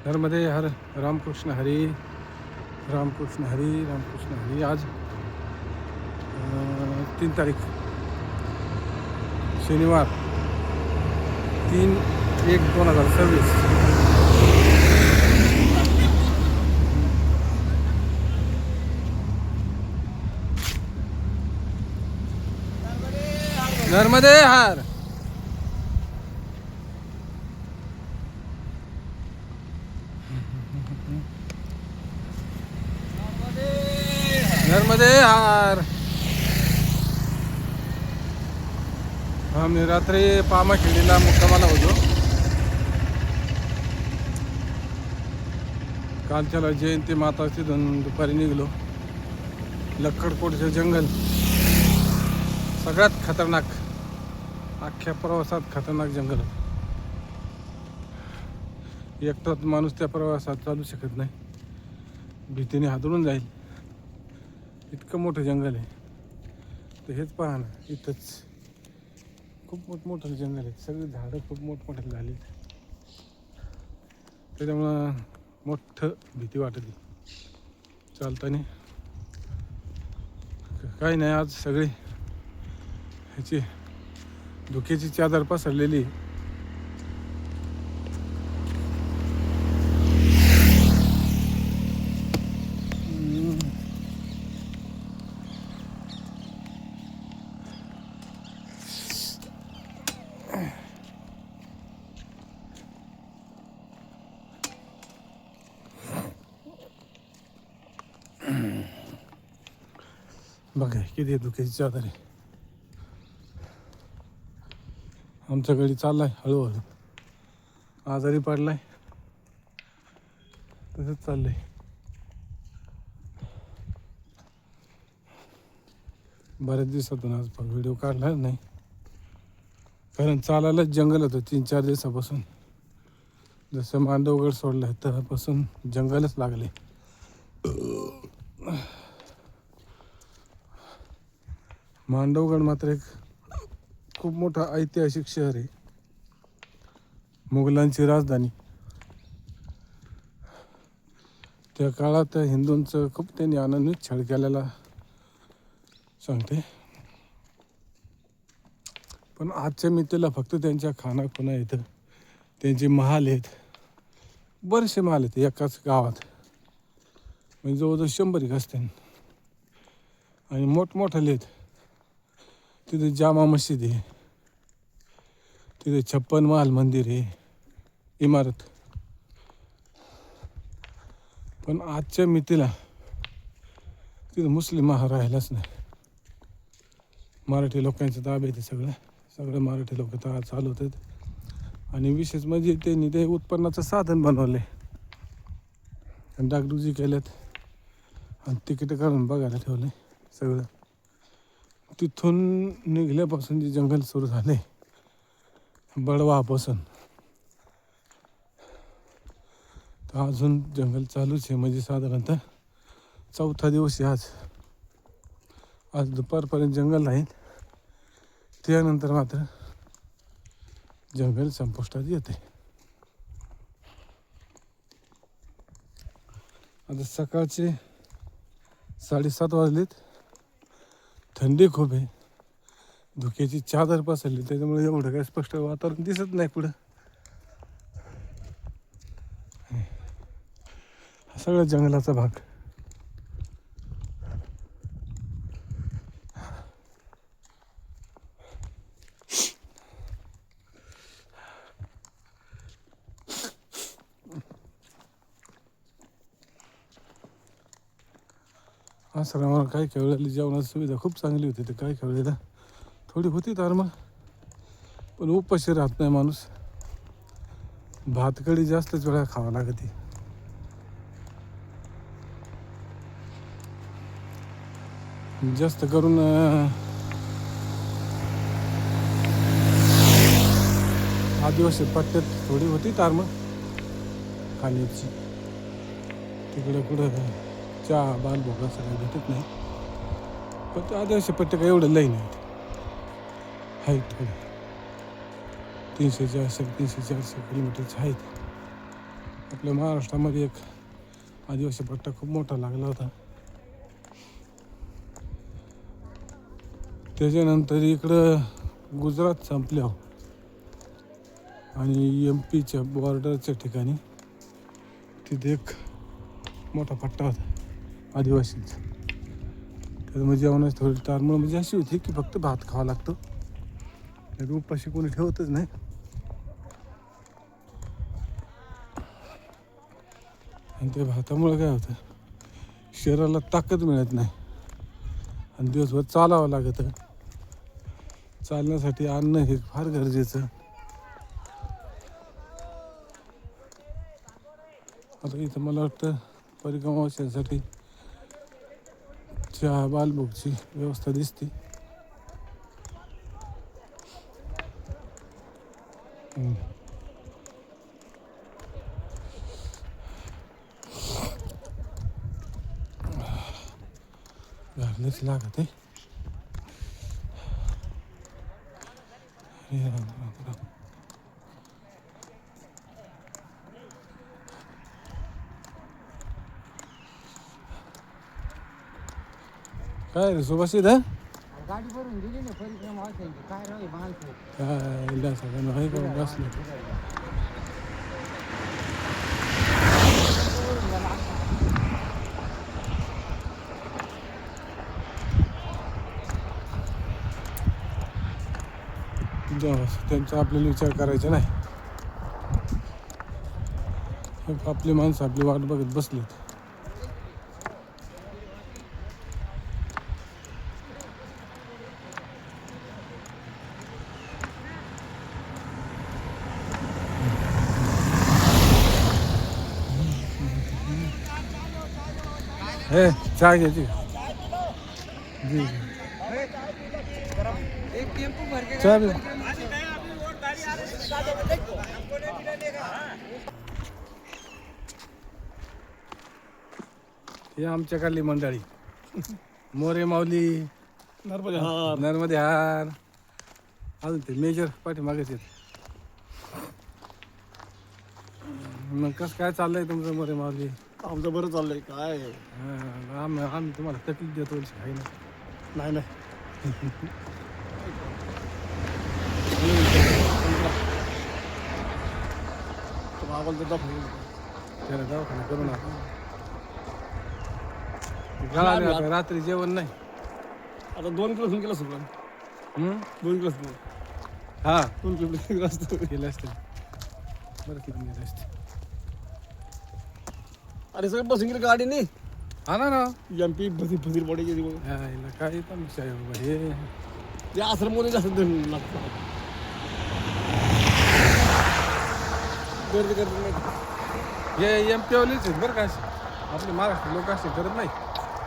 नर्मदे हर रामकृष्ण हरी, रामकृष्ण हरी, रामकृष्ण हरी. आज 3 तारीख शनिवार 3/1/2026. नर्मदे हर. नर्मदे हार. आम्ही रात्री पामाखेडीला मुक्कामाला होतो. कालच्याला जयंती माताची दुपारी निघलो. लक्कडकोटचे जंगल सगळ्यात खतरनाक, अख्ख्या प्रवासात खतरनाक जंगल होतं. एकटाच माणूस त्या प्रवासात चालू शकत नाही, भीतीने हादरून जाईल. इतकं मोठं जंगल आहे. तर हेच पहा ना, इथंच खूप मोठमोठं जंगल आहे. सगळी झाडं खूप मोठमोठे झाली, त्याच्यामुळं मोठं भीती वाटते चालताना. काही नाही, आज सगळी ह्याची धुक्याची चादर पसरलेली. बघा किती धुक्याची चादर आहे. आमच्या गाडी चाललाय हळूहळू, आजारी पडलाय तसंच चाललंय. बऱ्याच दिवसातून आज व्हिडिओ काढला नाही, कारण चालायलाच जंगल होतं 3-4 दिवसापासून. जसं मांडवगड सोडलाय तेव्हापासून जंगलच लागले. मांडवगड मात्र एक खूप मोठा ऐतिहासिक शहर आहे, मुघलांची राजधानी. त्या काळात हिंदूंचं खूप त्यांनी आनंदित छळ केलेला सांगते. पण आजच्या मितीला फक्त त्यांच्या खानाखुणा आहेत, त्यांचे महाल आहेत, बरेचसे महाल आहेत एकाच गावात. म्हणजे जवळजवळ 100 असतील. आणि मोठमोठाले आहेत. तिथे जामा मशीद आहे, तिथे 56 महाल मंदिर आहे, इमारत. पण आजच्या मितीला तिथे मुस्लिम हा राहिलाच नाही. मराठी लोकांचं ताब्यात आहे सगळं मराठी लोक चालवतात. आणि विशेष म्हणजे त्यांनी ते उत्पन्नाचं साधन बनवले, डागडुजी केल्यात आणि तिकीट काढून बघायला ठेवले सगळं. तिथून निघल्यापासून जे जंगल सुरू झाले बडवापासून, तर अजून जंगल चालूच आहे. म्हणजे साधारणतः 4था दिवस आहे आज दुपारपर्यंत जंगल राहील. त्यानंतर मात्र जंगल संपुष्टात येते. आता सकाळचे 7:30 वाजलेत. थंडी खूप आहे, धुक्याची चादर पसरली, त्याच्यामुळे एवढं काही स्पष्ट वातावरण दिसत नाही पुढं. सगळं जंगलाचा भाग. आश्रमाला काही वेळेला जेवणाची सुविधा खूप चांगली होती. तर काही वेळेला थोडी होती तर मग, पण उपाशी राहत नाही माणूस. भातकडी जास्तच वेळा खावा लागते. जास्त करून आदिवासी पट्ट्यात थोडी होती तर मग खाण्याची. तिकडे कुठं चहा बालभोगा सगळं भेटत नाही. पण ते आदिवासी पट्टे काही एवढं लई नाहीत, आहेत थोडे. 300-400 किलोमीटरचे आहेत. आपल्या महाराष्ट्रामध्ये एक आदिवासी पट्टा खूप मोठा लागला होता. त्याच्यानंतर इकडं गुजरात संपल्यावर आणि MP च्या बॉर्डरच्या ठिकाणी तिथे एक मोठा पट्टा होता आदिवासींचा. त्याच्यामुळे जेवणाची थोडी तारमळ म्हणजे अशी होती की फक्त भात खावा लागतो, त्यात उपाशी कोणी ठेवतच नाही. आणि त्या भातामुळे काय होतं, शरीराला ताकद मिळत नाही आणि दिवसभर चालावं लागतं. चालण्यासाठी अन्न हे फार गरजेचं. आता इथं मला वाटतं परिक्रमावाशांसाठी चहा बालभोगची व्यवस्था दिसते. घालच लागत आहे. काय रे सुभाष इथं गाडी भरून दिली ना परिक्रमा वाचायची काय राही माणसं काय सगळ्यांना आहे का बसलं. त्यांचा आपल्याला विचार करायचा नाही. आपली माणसं आपली वाट बघत बसलीत. हे चहा घ्यायची जी एक टेम्पो भर के चहा बी. हे आमच्याकडली मंडळी मोरे माऊली नर्मदे हार अजून ते मेजर पाठीमागेच आहेत. मग कसं काय चाललंय तुमचं मोरे माऊली? आमचं बरं चाललंय काय आम्ही तुम्हाला तकलीफ देतो आहे ना? नाही नाही त्याला दवाखाना करू नका. गळाले आता रात्री जेवण नाही. आता 2 किलो गेला सगळं. 2 किलो हा 2 किलो असतो केले असते बरं किती गेले असते. अरे सगळं बसून गेलं गाडीने. हा ना MP भजीर पडायची यायला काय पण हे ते आश्रममध्ये जास्त लागतं. गर्दी करत नाही. हे MP वालेच आहेत बरं का. असे आपले महाराष्ट्र लोक असे करत नाही.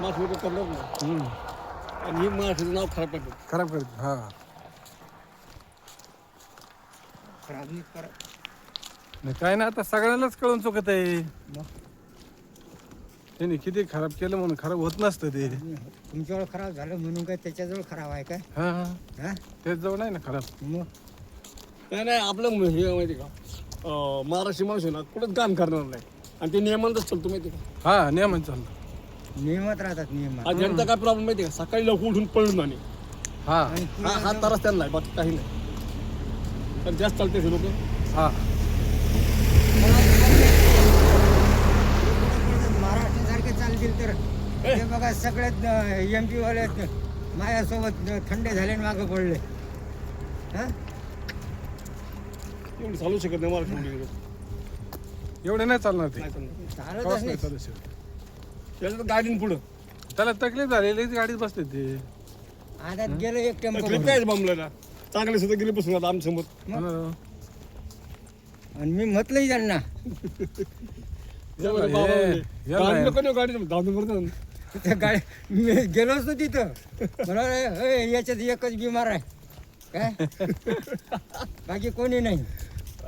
मास लोक करणार नाही आणि हे मराठीचं नाव खराब करतात. खराब करत. हा खराब नाही कर नाही काय ना आता सगळ्यांनाच कळून चुकत आहे. त्यांनी किती खराब केलं म्हणून खराब होत नसतं ते. तुमच्याजवळ खराब झालं म्हणून काय त्याच्याजवळ खराब आहे काय? हा हा तेच जवळ नाही ना खराब. मग नाही आपलं हे माहिती का महाराष्ट्र माणूस आहे ना कुठंच काम करणार नाही आणि ते नियमांतच चालतो माहिती का. हा नियमन चाललं. नियमात राहतात नियम. आज जनता काय प्रॉब्लेम माहिती का, सकाळी लवकर उठून पळून आणि हा हा तारच त्यांना आहे बाकी काही नाही. तर जास्त चालते लोक. हा महाराष्ट्रासारखे चालतील तर हे बघा सगळ्यात MP वाले माझ्यासोबत थंडे झाले मागं पडले. हा एवढं चालू शकत नाही महाराष्ट्र. एवढे नाही चालणार ते. चालतच कवाच नाही. नाही चालू शकत. त्याच्यात गाडीन पुढं त्याला तकलीफ झालेलीच गाडीत बसते ते. आता गेलो एक टेम्पो तकलीफ काय बमला चांगले सुद्धा गेले बसून आता आमच्या समोर. हा ना. आणि मी म्हटलंही त्यांना त्या गाडी मी गेलोच ना तिथं मला याच्यात एकच बिमार आहे काय बाकी कोणी नाही.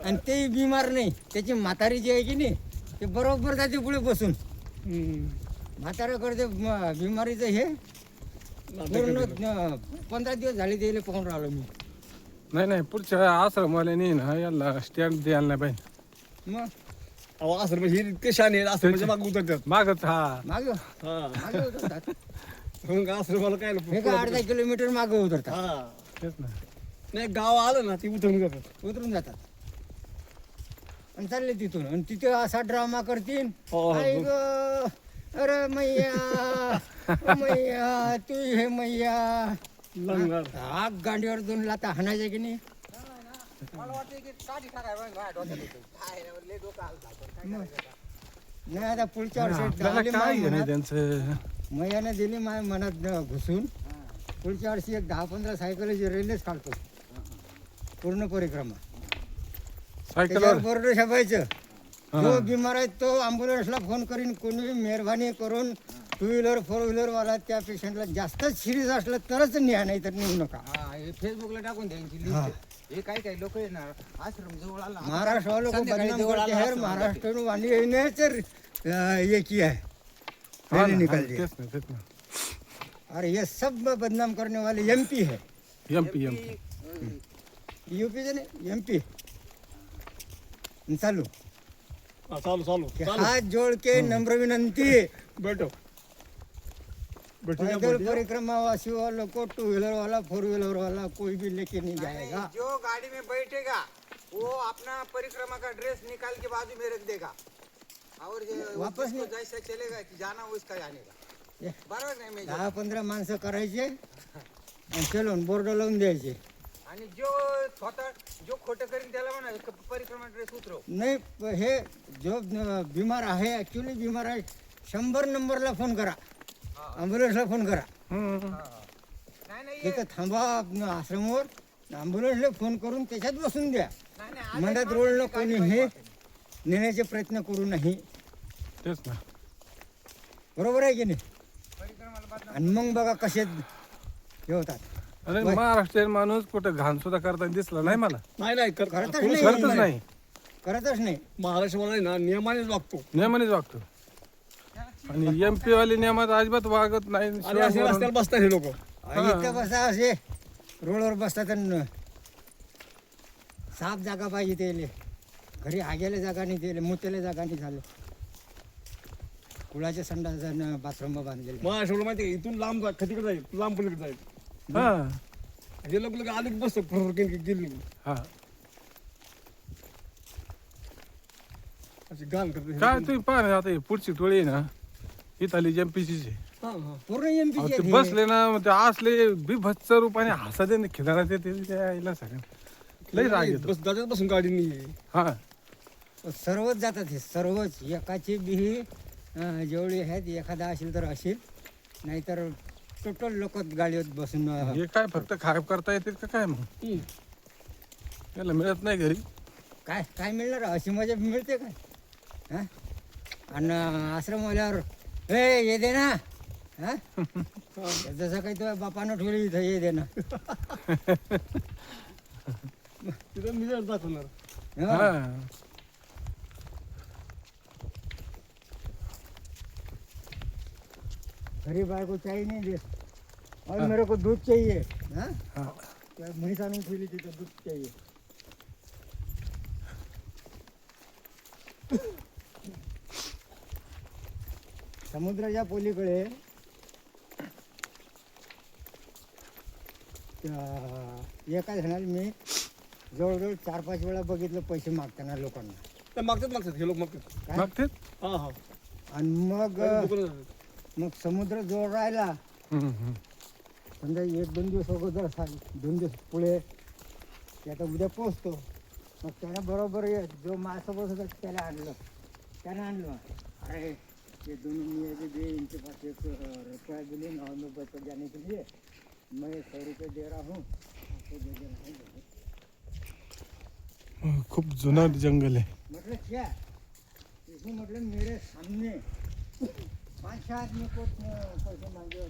आणि तेही बिमार नाही. त्याची म्हातारी जी आहे की नाही ते बरोबर जाते पुढे बसून. म्हातारा करते बिमारीचं हे पूर्ण 15 दिवस झाले त्याला पाहून राहिलो मी. नाही पुढच्या आश्रमवाल्याने ना याला स्टँड द्यायला नाही पाहिजे. मग अहो असं म्हणजे हे इतके शान आहेत असं म्हणजे माग उतरतात मागच हा मागं हा मागे उतरतात मग असं मला काय हे का अर्धा किलोमीटर मागे उतरतात हा तेच ना. नाही गाव आलं ना ती उतरून जातात उतरून जातात आणि चालले तिथून आणि तिथे असा ड्रामा करतील हो, हो. आई गं, अरे मैया ओ मैया तू हे मैया लंगर आग गांडीवर 2 लाता हाणायचे की नाही नाही आता पुढच्या वर्षी आपल्याला आली काय माझ्या घेणं मनात. त्यांचं. मैयाने दिली माझ्या मनात घुसून पुढच्या वर्षी एक 10-15 सायकलीची रेल्वेच काढतो पूर्ण परिक्रमा त्याच्यावर सायकलवर बोर्ड छापायचं हा. जो बिमार आहे तो ॲम्ब्युलन्सला फोन करीन कोणी मेहरबानी करून 2 व्हीलर 4 व्हीलरवाला त्या पेशंटला जास्तच सिरियस असलं तरच न्या नाही तर नेऊ नका हा हे फेसबुकला टाकून द्यायची हा. लिस्ट हे काय काय लोक येणार आश्रम जवळ आला महाराष्ट्र लोग संध्याकाळी बदनाम जवळ करते आला हैं आश्रम महाराष्ट्र में वाणी ने तर ये किया है हा रैली ना, निकाल हा, दिया तेच ना तेच ना. और ये सब बदनाम करने वाले एमपी है एमपी यूपी से नहीं एमपी चालू हा, चालू चालू कि चालू हाथ जोड़ के नम्र विनंती बैठो पैदल परिक्रमा वासी वालों को 2 व्हीलर वाला 4 व्हीलर वाला कोई भी लेके नहीं जाएगा जो गाड़ी में बैठेगा वो अपना परिक्रमा का ड्रेस निकाल के बाजू में रख देगा और वापस जिसको नहीं- जैसा चलेगा कि जाना वो इसका जाने का ये बरोबर नाही मेजर? 10-15 माणसं करायचे आणि चलून बोर्ड लावून द्यायचे आणि जो स्वतः जो खोटं करीन त्याला म्हणा परिक्रमा ड्रेस उतरव नाही हे जो बिमार आहे ॲक्च्युली बिमार आहे 100 नंबरला फोन करा ॲम्ब्युलन्सला फोन करा नाही नाही तिथं थांबा आश्रमावर ॲम्ब्युलन्सला फोन करून त्याच्यात बसून द्या नाही, नाही, मंदात रोडला कोणी हे नेण्याचे प्रयत्न करू नाही तेच ना. बरोबर आहे की नाही परिक्रमाला बदनाम आणि मग बघा कसे हे होतात अरे महाराष्ट्रीयन माणूस कुठं घाण सुद्धा करताना दिसला नाही मला. नाही नाही करतच कोणी नाही. करतच नाही. करतच नाही महाराष्ट्र आहे ना नियमानेच वागतो नियमानेच वागतो आणि एमपी वाले नियमात अजिबात वागत नाही. आणि शिवाय असे बोलून- रस्त्याला बसतात हे लोक इथं बसा असे रोडवर बसतात आणि साफ जागा पाहिजे त्याले घरी आग्याला जागा नाही त्याले मुत्याला जागा नाही झालं कुळाच्या संडास बाथरूम बांधलेले महाराष्ट्र माहिती आहे इथून लांब जा तिकडे जाईल लांब पलीकडे जाईल हा हे लोक लोक आले की बसतात गेली हा अशी घाण करते काय तुम्ही पहा ना आता ही पुढची टोळी आहे ना इथली एमपीची हा हा पूर्ण ते एमपी बसले ना मग ते असले बिभत्स रूपाने हसत आहे खिदारा ते यायला सगळं लई राग येतो. बस दादाच बसून गाडी नाही हा सर्वच जातात हे सर्वच एकाची बी जेवढी आहेत एखादा असेल तर असेल नाहीतर टोटल लोक गाडीवर बसून हे काय फक्त खायब करता येते का काय मग त्याला मिळत नाही घरी. काय काय मिळणार अशी मजा मिळते काय हां आणि आश्रम आल्यावर ए ये दे ना हां जसं काही तुझ्या बापानं ठेवली इथं ये दे ना तिथं मी दाखवणार हं? हा घरी बायको चाय नहीं दे और मेरे को दूध चाहिए हाँ हा त्या म्हैस आणून ठेवली तिथं दूध चाहिए समुद्राच्या पलीकडे एका जणाला मी जवळजवळ 4-5 वेळा बघितलं पैसे मागताना लोकांना ते मागतात हे लोक मागतात काय? मग ते हा हा आणि मग दुकानात जातात. मग समुद्र जवळ राहिला हम्म. समजा 1-2 दिवस अगोदर 2 दिवस पुढे ते आता उद्या पोचतो मग त्याला बरोबर जो माझ्यासोबत होता त्याने आणलं अरे ये दोनों मियाँ जी दे इनके पास एक रुपया भी नहीं नॉर्मल पर जाने के लिए मैं 100 रुपये दे रहा हूँ आपको दे देना है खूप जुना जंगल आहे. मतलब क्या इसमें मतलब मेरे सामने 5-6 आदमी को पैसे मांगे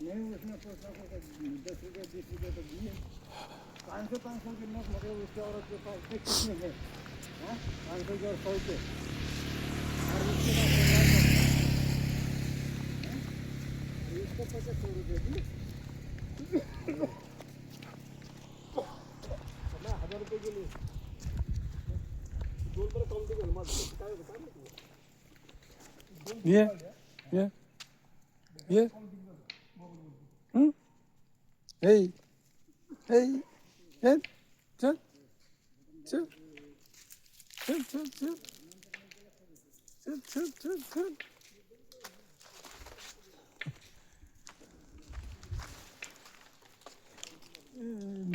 नहीं उसने पैसा को 10 रुपये 20 रुपये तो दिए 500 के नोट मतलब उसके औरत के पास से कितने हैं हाँ 500 के और 100 के और उसके पास 1000 इसको पैसे 100 रुपये दिए 1000 रुपये गेले दोन बरं ये ये ये हे हे हे चल चल चल चल चल चल चल चल चल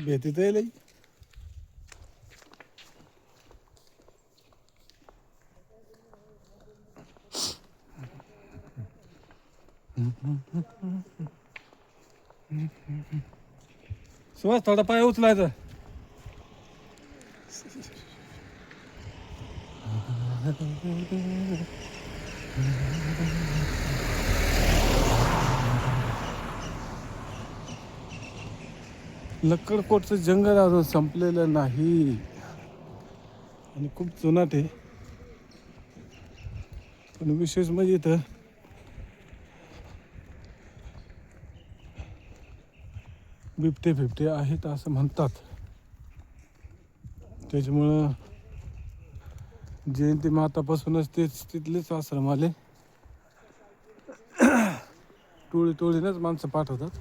भीती तर लई सुहास थोडा पाय उचलायचा लक्कडकोटचं जंगल अजून संपलेलं नाही आणि खूप जुनाट आहे. पण विशेष म्हणजे इथं बिबटे फिबटे आहेत असं म्हणतात. त्याच्यामुळं जयंती मातापासूनच तेच तिथलेच आश्रम आले. टोळीनंच माणसं पाठवतात.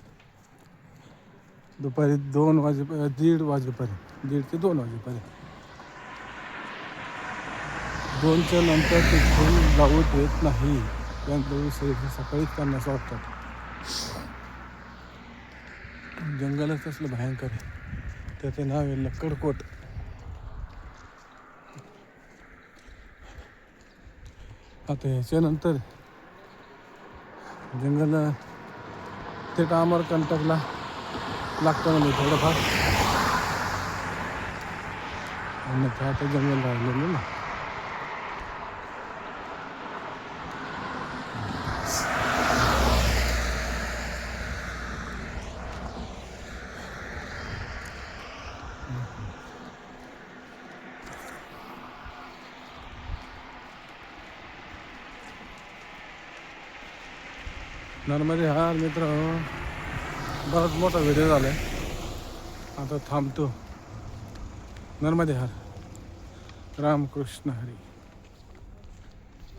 दुपारी 1:30 वाजेपर्यंत 1:30 ते 2 वाजेपर्यंत. 2च्या नंतर ते फोन जाऊ देत नाही. त्यांचा विषय सकाळीच त्यांना सोडतात. जंगलच असलं भयंकर आहे. त्याचं नाव आहे लक्कडकोट. आता ह्याच्यानंतर जंगल थेट अमरकंटकला लागतं म्हणजे थोडंफार. आणि आता जंगल राहिलेलं ना. नर्मदे हार मित्र बराच मोठा व्हिडिओ झाला आहे. आता थांबतो. नर्मदे हार. रामकृष्ण हरी.